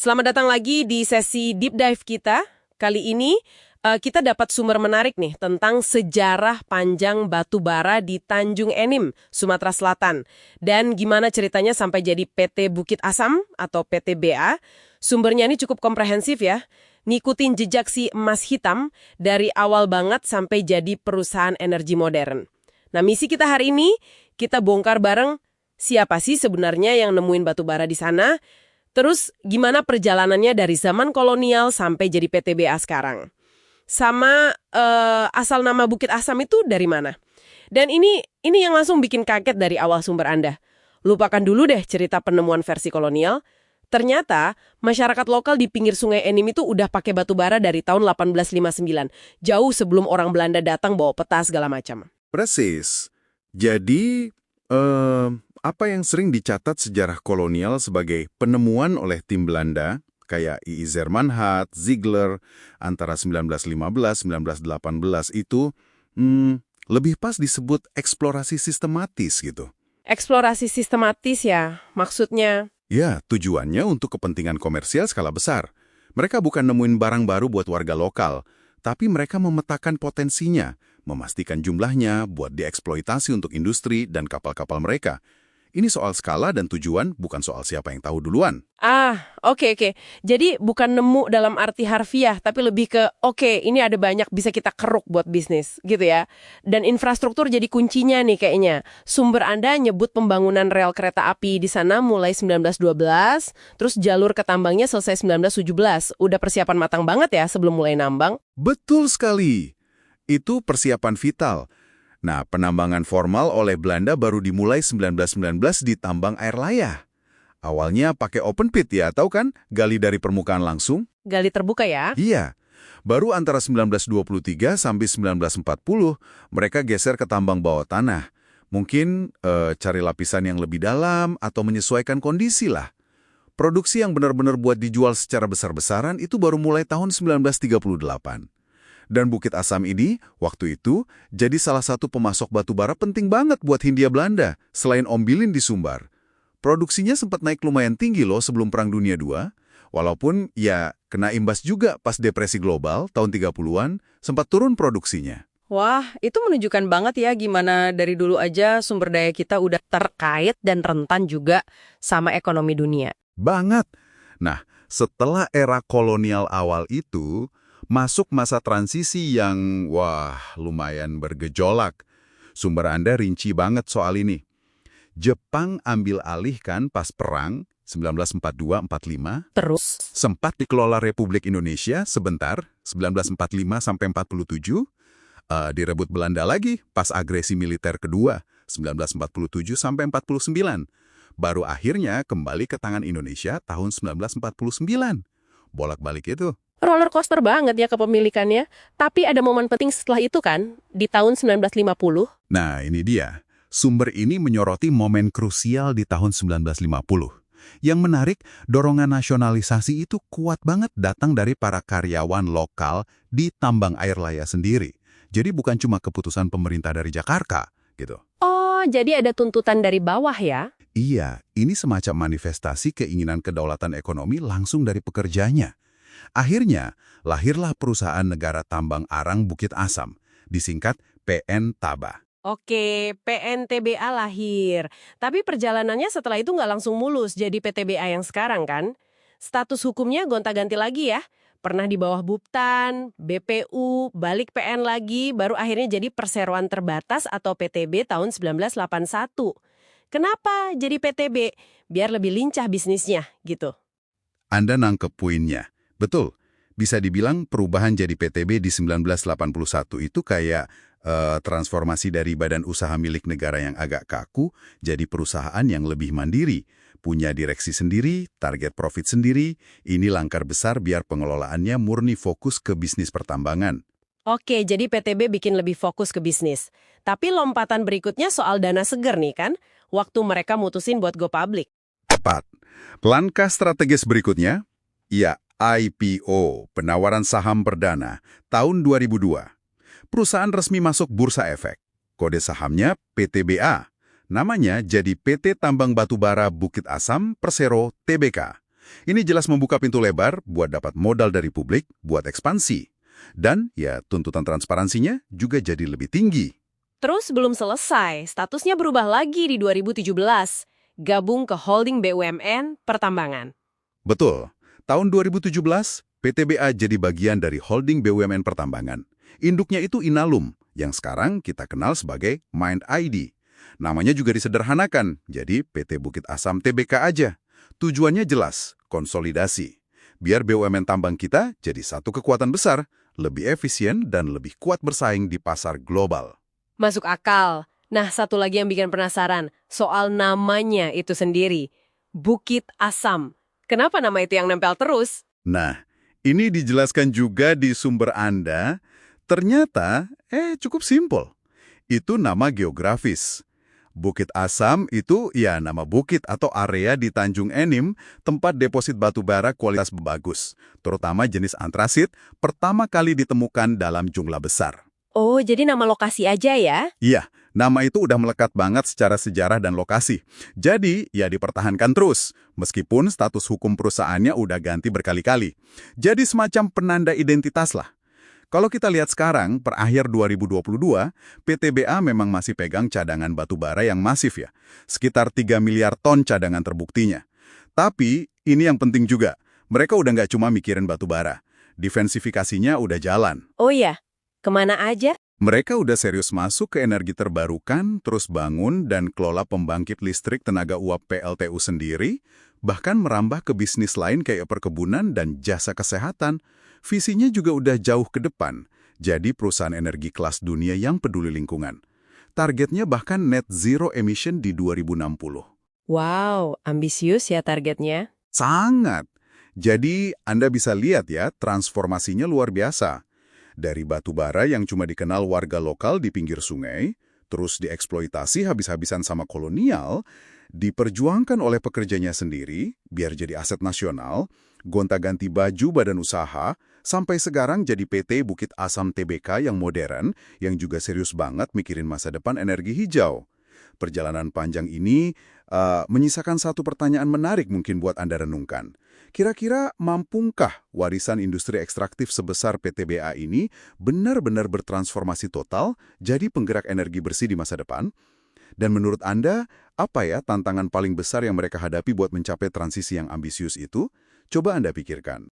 Selamat datang lagi di sesi deep dive kita. Kali ini kita dapat sumber menarik nih tentang sejarah panjang batu bara di Tanjung Enim, Sumatera Selatan. Dan gimana ceritanya sampai jadi PT Bukit Asam atau PTBA. Sumbernya ini cukup komprehensif ya. Ngikutin jejak si emas hitam dari awal banget sampai jadi perusahaan energi modern. Nah, misi kita hari ini, kita bongkar bareng siapa sih sebenarnya yang nemuin batu bara di sana. Terus gimana perjalanannya dari zaman kolonial sampai jadi PTBA sekarang? Sama asal nama Bukit Asam itu dari mana? Dan ini yang langsung bikin kaget dari awal sumber Anda. Lupakan dulu deh cerita penemuan versi kolonial. Ternyata masyarakat lokal di pinggir sungai Enim itu udah pakai batu bara dari tahun 1859. Jauh sebelum orang Belanda datang bawa peta segala macam. Persis. Jadi, apa yang sering dicatat sejarah kolonial sebagai penemuan oleh tim Belanda, kayak I.I. Zermanhat, Ziegler, antara 1915-1918 itu, lebih pas disebut eksplorasi sistematis gitu. Eksplorasi sistematis ya, maksudnya? Ya, tujuannya untuk kepentingan komersial skala besar. Mereka bukan nemuin barang baru buat warga lokal, tapi mereka memetakan potensinya, memastikan jumlahnya buat dieksploitasi untuk industri dan kapal-kapal mereka. Ini soal skala dan tujuan, bukan soal siapa yang tahu duluan. Oke. Jadi bukan nemu dalam arti harfiah, tapi lebih ke, ini ada banyak bisa kita keruk buat bisnis, gitu ya. Dan infrastruktur jadi kuncinya nih kayaknya. Sumber Anda nyebut pembangunan rel kereta api di sana mulai 1912, terus jalur ke tambangnya selesai 1917. Udah persiapan matang banget ya sebelum mulai nambang. Betul sekali. Itu persiapan vital. Nah, penambangan formal oleh Belanda baru dimulai 1919 di tambang air layah. Awalnya pakai open pit ya, tahu kan? Gali dari permukaan langsung. Gali terbuka ya? Iya. Baru antara 1923 sampai 1940, mereka geser ke tambang bawah tanah. Mungkin cari lapisan yang lebih dalam atau menyesuaikan kondisi lah. Produksi yang benar-benar buat dijual secara besar-besaran itu baru mulai tahun 1938. Dan Bukit Asam ini, waktu itu, jadi salah satu pemasok batu bara penting banget buat Hindia Belanda, selain Ombilin di Sumbar. Produksinya sempat naik lumayan tinggi loh sebelum Perang Dunia II, walaupun ya kena imbas juga pas depresi global tahun 30-an, sempat turun produksinya. Wah, itu menunjukkan banget ya gimana dari dulu aja sumber daya kita udah terkait dan rentan juga sama ekonomi dunia. Banget. Nah, setelah era kolonial awal itu, masuk masa transisi yang, lumayan bergejolak. Sumber Anda rinci banget soal ini. Jepang ambil alih kan pas perang 1942-45. Terus? Sempat dikelola Republik Indonesia sebentar, 1945 sampai 47. Direbut Belanda lagi pas agresi militer kedua, 1947 sampai 49. Baru akhirnya kembali ke tangan Indonesia tahun 1949. Bolak-balik itu. Roller coaster banget ya kepemilikannya. Tapi ada momen penting setelah itu kan, di tahun 1950. Nah, ini dia. Sumber ini menyoroti momen krusial di tahun 1950. Yang menarik, dorongan nasionalisasi itu kuat banget datang dari para karyawan lokal di tambang air layah sendiri. Jadi bukan cuma keputusan pemerintah dari Jakarta, gitu. Oh, jadi ada tuntutan dari bawah ya? Iya, ini semacam manifestasi keinginan kedaulatan ekonomi langsung dari pekerjanya. Akhirnya, lahirlah perusahaan negara tambang arang Bukit Asam, disingkat PN Taba. Oke, PNTBA lahir. Tapi perjalanannya setelah itu nggak langsung mulus jadi PTBA yang sekarang kan? Status hukumnya gonta-ganti lagi ya? Pernah di bawah Buptan, BPU, balik PN lagi, baru akhirnya jadi Perseroan Terbatas atau PTB tahun 1981. Kenapa jadi PTB? Biar lebih lincah bisnisnya, gitu. Anda nangkep poinnya. Betul, bisa dibilang perubahan jadi PTB di 1981 itu kayak transformasi dari badan usaha milik negara yang agak kaku jadi perusahaan yang lebih mandiri, punya direksi sendiri, target profit sendiri. Ini langkah besar biar pengelolaannya murni fokus ke bisnis pertambangan. Oke, jadi PTB bikin lebih fokus ke bisnis. Tapi lompatan berikutnya soal dana seger nih kan? Waktu mereka mutusin buat go public. Tepat. Langkah strategis berikutnya, ya IPO, penawaran saham perdana, tahun 2002. Perusahaan resmi masuk Bursa Efek. Kode sahamnya PTBA. Namanya jadi PT Tambang Batubara Bukit Asam Persero Tbk. Ini jelas membuka pintu lebar buat dapat modal dari publik buat ekspansi. Dan ya tuntutan transparansinya juga jadi lebih tinggi. Terus belum selesai, statusnya berubah lagi di 2017. Gabung ke holding BUMN Pertambangan. Betul. Tahun 2017, PTBA jadi bagian dari holding BUMN Pertambangan. Induknya itu Inalum, yang sekarang kita kenal sebagai Mind ID. Namanya juga disederhanakan, jadi PT Bukit Asam Tbk aja. Tujuannya jelas, konsolidasi. Biar BUMN tambang kita jadi satu kekuatan besar, lebih efisien dan lebih kuat bersaing di pasar global. Masuk akal. Nah, satu lagi yang bikin penasaran, soal namanya itu sendiri. Bukit Asam. Kenapa nama itu yang nempel terus? Nah, ini dijelaskan juga di sumber Anda. Ternyata, cukup simpel. Itu nama geografis. Bukit Asam itu ya nama bukit atau area di Tanjung Enim, tempat deposit batu bara kualitas bagus, terutama jenis antrasit, pertama kali ditemukan dalam jumlah besar. Oh, jadi nama lokasi aja ya? Iya, nama itu udah melekat banget secara sejarah dan lokasi. Jadi, ya dipertahankan terus, meskipun status hukum perusahaannya udah ganti berkali-kali. Jadi semacam penanda identitas lah. Kalau kita lihat sekarang, per akhir 2022, PTBA memang masih pegang cadangan batu bara yang masif ya. Sekitar 3 miliar ton cadangan terbuktinya. Tapi, ini yang penting juga. Mereka udah nggak cuma mikirin batu bara. Diversifikasinya udah jalan. Oh iya, kemana aja? Mereka udah serius masuk ke energi terbarukan, terus bangun dan kelola pembangkit listrik tenaga uap PLTU sendiri, bahkan merambah ke bisnis lain kayak perkebunan dan jasa kesehatan. Visinya juga udah jauh ke depan, jadi perusahaan energi kelas dunia yang peduli lingkungan. Targetnya bahkan net zero emission di 2060. Wow, ambisius ya targetnya. Sangat. Jadi Anda bisa lihat ya, transformasinya luar biasa. Dari batu bara yang cuma dikenal warga lokal di pinggir sungai, terus dieksploitasi habis-habisan sama kolonial, diperjuangkan oleh pekerjanya sendiri, biar jadi aset nasional, gonta-ganti baju badan usaha, sampai sekarang jadi PT Bukit Asam Tbk yang modern, yang juga serius banget mikirin masa depan energi hijau. Perjalanan panjang ini menyisakan satu pertanyaan menarik mungkin buat Anda renungkan. Kira-kira mampungkah warisan industri ekstraktif sebesar PTBA ini benar-benar bertransformasi total jadi penggerak energi bersih di masa depan? Dan menurut Anda, apa ya tantangan paling besar yang mereka hadapi buat mencapai transisi yang ambisius itu? Coba Anda pikirkan.